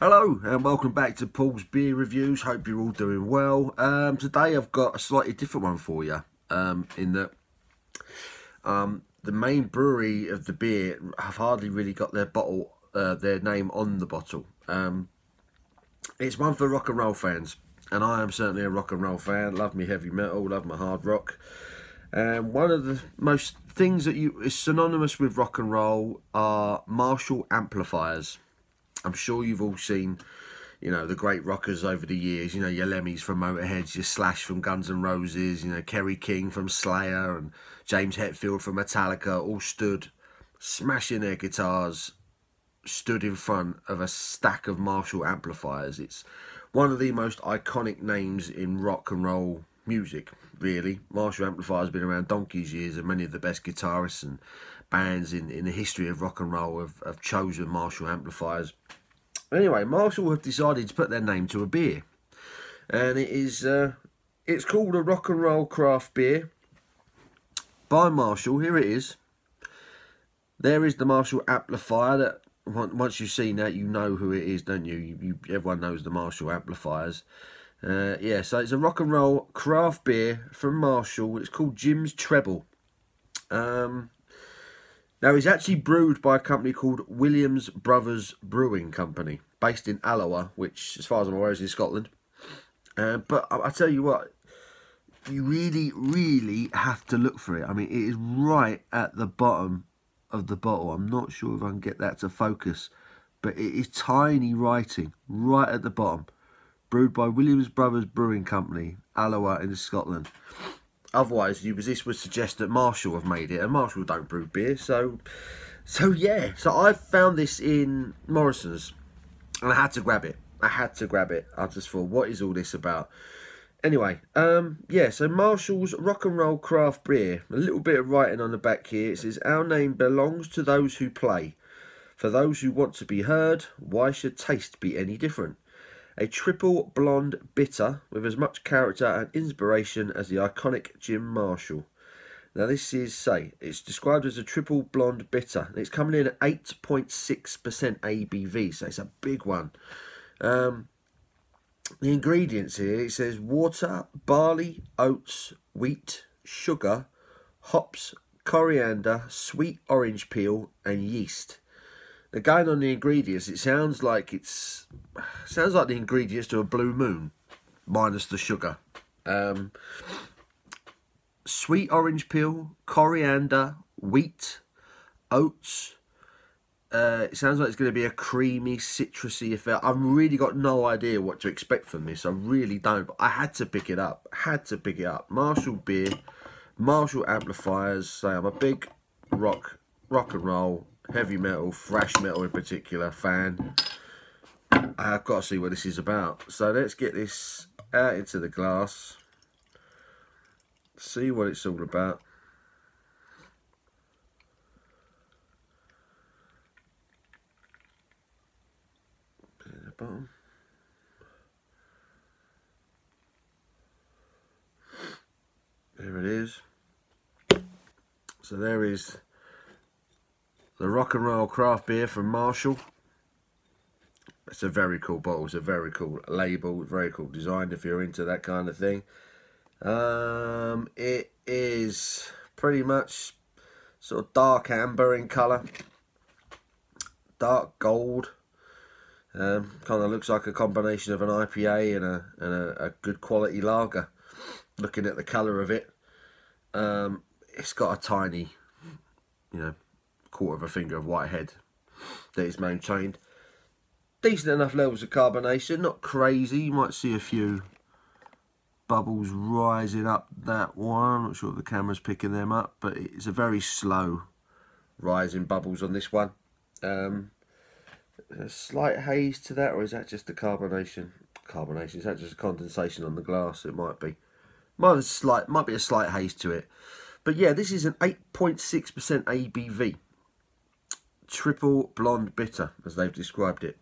Hello and welcome back to Paul's Beer Reviews. Hope you're all doing well. Today I've got a slightly different one for you. In that the main brewery of the beer have hardly really got their name on the bottle. It's one for rock and roll fans, and I am certainly a rock and roll fan. Love me heavy metal, love my hard rock. One of the most things that is synonymous with rock and roll are Marshall amplifiers. I'm sure you've all seen, the great rockers over the years. Your Lemmys from Motorhead, your Slash from Guns N' Roses, Kerry King from Slayer and James Hetfield from Metallica, all stood smashing their guitars, stood in front of a stack of Marshall amplifiers. It's one of the most iconic names in rock and roll music, really. Marshall amplifiers have been around donkey's years, and many of the best guitarists and bands in the history of rock and roll have chosen Marshall amplifiers. Anyway, Marshall have decided to put their name to a beer, and it's called a rock and roll craft beer by Marshall. Here it is. There is the Marshall amplifier. That once you've seen that, you know who it is, don't you? Everyone knows the Marshall amplifiers. Yeah, so it's a rock and roll craft beer from Marshall. It's called Jim's Treble. Now, it's actually brewed by a company called Williams Brothers Brewing Company, based in Alloa, which, as far as I'm aware, is in Scotland. But I tell you what, you really, really have to look for it. I mean, it is right at the bottom of the bottle. I'm not sure if I can get that to focus, but it is tiny writing right at the bottom. Brewed by Williams Brothers Brewing Company, Alloa in Scotland. Otherwise, this would suggest that Marshall have made it, and Marshall don't brew beer. So yeah. So I found this in Morrison's, and I had to grab it. I just thought, what is all this about? Anyway, yeah. So Marshall's rock and roll craft beer. A little bit of writing on the back here. It says, "Our name belongs to those who play. For those who want to be heard, why should taste be any different? A triple blonde bitter with as much character and inspiration as the iconic Jim Marshall." Now this is, it's described as a triple blonde bitter. It's coming in at 8.6% ABV, so it's a big one. The ingredients here, it says water, barley, oats, wheat, sugar, hops, coriander, sweet orange peel and yeast. Now, going on the ingredients, it sounds like the ingredients to a Blue Moon, minus the sugar. Sweet orange peel, coriander, wheat, oats. It sounds like it's going to be a creamy, citrusy affair. I've really got no idea what to expect from this. I really don't. But I had to pick it up. Marshall beer, Marshall amplifiers. So I'm a big rock and roll, heavy metal, thrash metal in particular fan. I've got to see what this is about. So let's get this out into the glass. See what it's all about. At the bottom. There it is. So there is the rock and roll craft beer from Marshall. It's a very cool bottle. It's a very cool label. Very cool design if you're into that kind of thing. It is pretty much sort of dark amber in colour. Dark gold. Kind of looks like a combination of an IPA and a good quality lager. Looking at the colour of it. It's got a tiny, quarter of a finger of whitehead that is maintained. Decent enough levels of carbonation, not crazy. You might see a few bubbles rising up that one. I'm not sure if the camera's picking them up, but it's a very slow rising bubbles on this one. A slight haze to that, or is that just the carbonation? Is that just a condensation on the glass? It might be. Might be a slight haze to it. But yeah, this is an 8.6% ABV. Triple blonde bitter, as they've described it.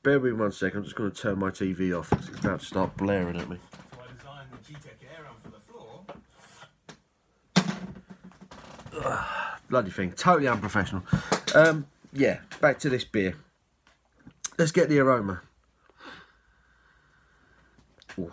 Bear with me 1 second, I'm just going to turn my TV off. It's about to start blaring at me. So I designed the G-Tech Air Run for the floor. Bloody thing, totally unprofessional. Yeah, back to this beer. Let's get the aroma. Ooh.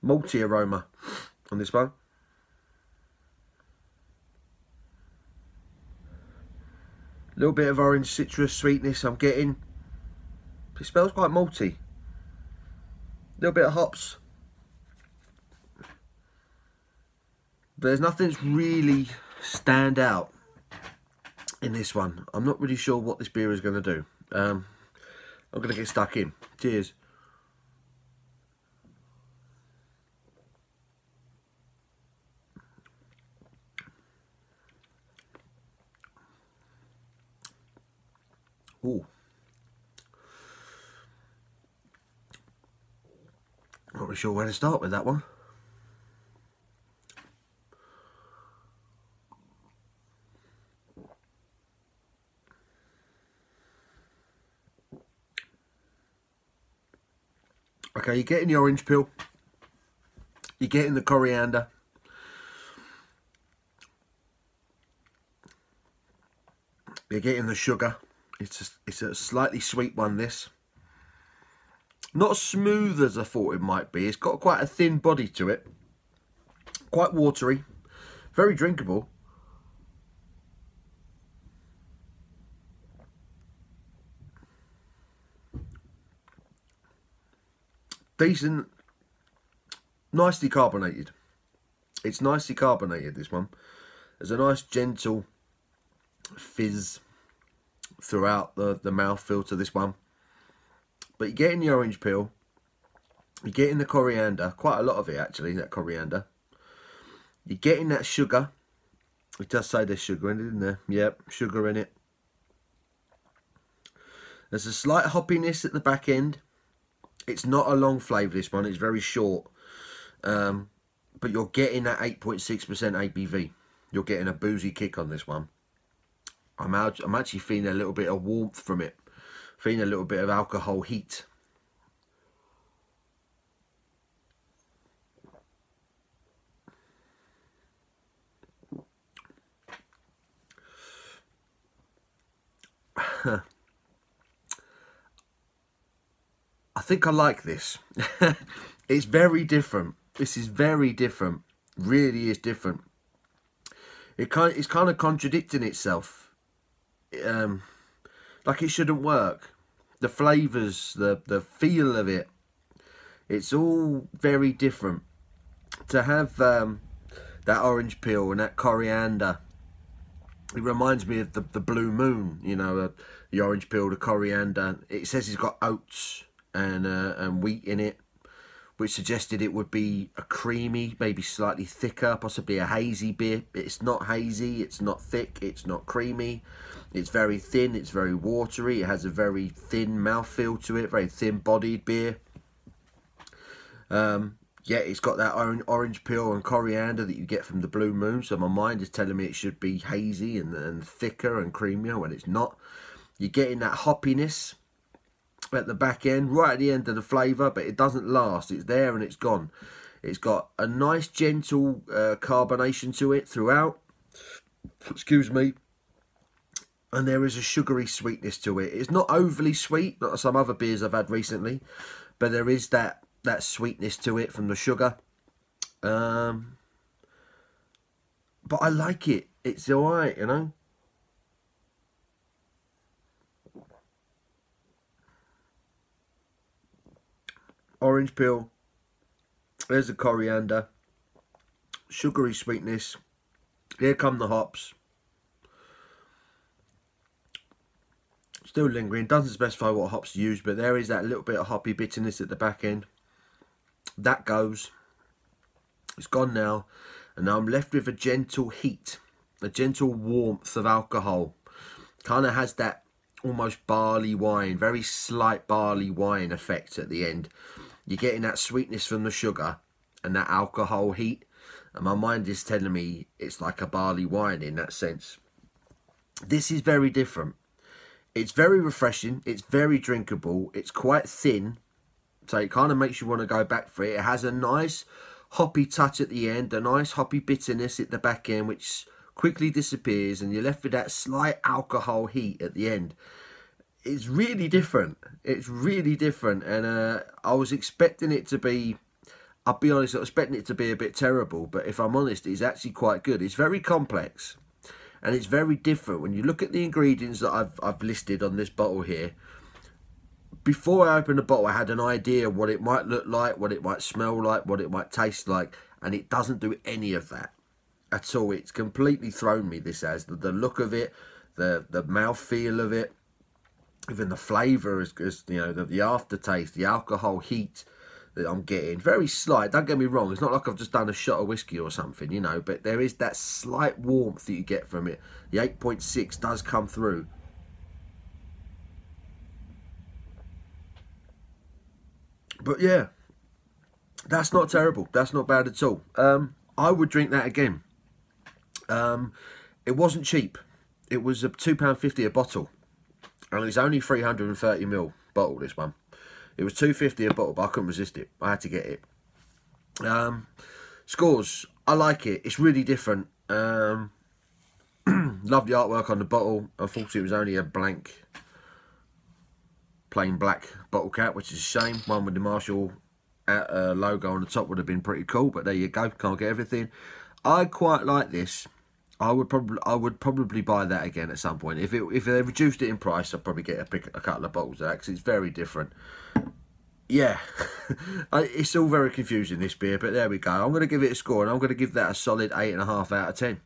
Malty aroma on this one. A little bit of orange citrus sweetness I'm getting. It smells quite malty. A little bit of hops. There's nothing that's really stand out in this one. I'm not really sure what this beer is going to do. I'm going to get stuck in. Cheers. Ooh. Not really sure where to start with that one. Okay, you're getting the orange peel. You're getting the coriander. You're getting the sugar. It's a slightly sweet one, this. Not as smooth as I thought it might be. It's got quite a thin body to it. Quite watery. Very drinkable. Decent. Nicely carbonated. It's nicely carbonated, this one. There's a nice gentle fizz throughout the mouthfeel to this one. But you're getting the orange peel. You're getting the coriander. Quite a lot of it, actually, that coriander. You're getting that sugar. It does say there's sugar in it, isn't there? Yep, sugar in it. There's a slight hoppiness at the back end. It's not a long flavour, this one. It's very short. But you're getting that 8.6% ABV. You're getting a boozy kick on this one. I'm actually feeling a little bit of warmth from it. Feeling a little bit of alcohol heat. I think I like this. It's very different. This is very different. Really is different. It's kind of contradicting itself. Like it shouldn't work. The flavours, the feel of it, it's all very different. To have that orange peel and that coriander, it reminds me of the Blue Moon, you know, the orange peel, the coriander. It says it's got oats and wheat in it, which suggested it would be a creamy, maybe slightly thicker, possibly a hazy beer. It's not hazy, it's not thick, it's not creamy. It's very thin, it's very watery, it has a very thin mouthfeel to it, very thin-bodied beer. Yeah, it's got that orange peel and coriander that you get from the Blue Moon, so my mind is telling me it should be hazy and thicker and creamier when it's not. You're getting that hoppiness at the back end, right at the end of the flavour, but it doesn't last. It's there and it's gone. It's got a nice gentle carbonation to it throughout. Excuse me. And there is a sugary sweetness to it. It's not overly sweet, not some other beers I've had recently, but there is that sweetness to it from the sugar. But I like it. It's alright, you know. Orange peel. There's the coriander. Sugary sweetness. Here come the hops. Still lingering. Doesn't specify what hops to use, but there is that little bit of hoppy bitterness at the back end. That goes. It's gone now. And now I'm left with a gentle heat. A gentle warmth of alcohol. Kind of has that almost barley wine. Very slight barley wine effect at the end. You're getting that sweetness from the sugar. And that alcohol heat. And my mind is telling me it's like a barley wine in that sense. This is very different. It's very refreshing. It's very drinkable. It's quite thin. So it kind of makes you want to go back for it. It has a nice hoppy touch at the end. A nice hoppy bitterness at the back end, which quickly disappears. And you're left with that slight alcohol heat at the end. it's really different. It's really different, and I was expecting it to be. I'll be honest, I was expecting it to be a bit terrible, but if I'm honest, it's actually quite good. It's very complex, and it's very different. When you look at the ingredients that I've listed on this bottle here, before I opened the bottle, I had an idea what it might look like, what it might smell like, what it might taste like, and it doesn't do any of that at all. It's completely thrown me, this has. The look of it, the mouthfeel of it, even the flavour, is you know, the aftertaste, the alcohol heat that I'm getting. Very slight, don't get me wrong, it's not like I've just done a shot of whiskey or something, you know, but there is that slight warmth that you get from it. The 8.6 does come through. But yeah, that's not terrible. That's not bad at all. I would drink that again. It wasn't cheap. It was £2.50 a bottle, and it's only 330ml bottle. This one, it was £2.50 a bottle, but I couldn't resist it. I had to get it. Scores. I like it. It's really different. Love the artwork on the bottle. Unfortunately, it was only a blank, plain black bottle cap, which is a shame. One with the Marshall logo on the top would have been pretty cool, but there you go. Can't get everything. I quite like this. I would probably buy that again at some point. If they reduced it in price, I'd probably get a couple of bottles of that, because it's very different. Yeah, it's all very confusing, this beer, but there we go. I'm going to give it a score, and I'm going to give that a solid 8.5 out of 10.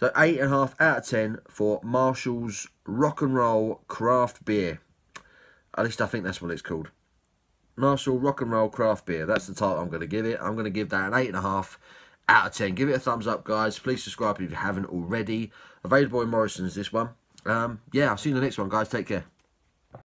So 8.5 out of 10 for Marshall's Rock and Roll Craft Beer. At least I think that's what it's called. Marshall Rock and Roll Craft Beer. That's the title I'm going to give it. I'm going to give that an 8.5 out of 10. Give it a thumbs up, guys. Please subscribe if you haven't already. Available in Morrison's, this one. Yeah, I'll see you in the next one, guys. Take care.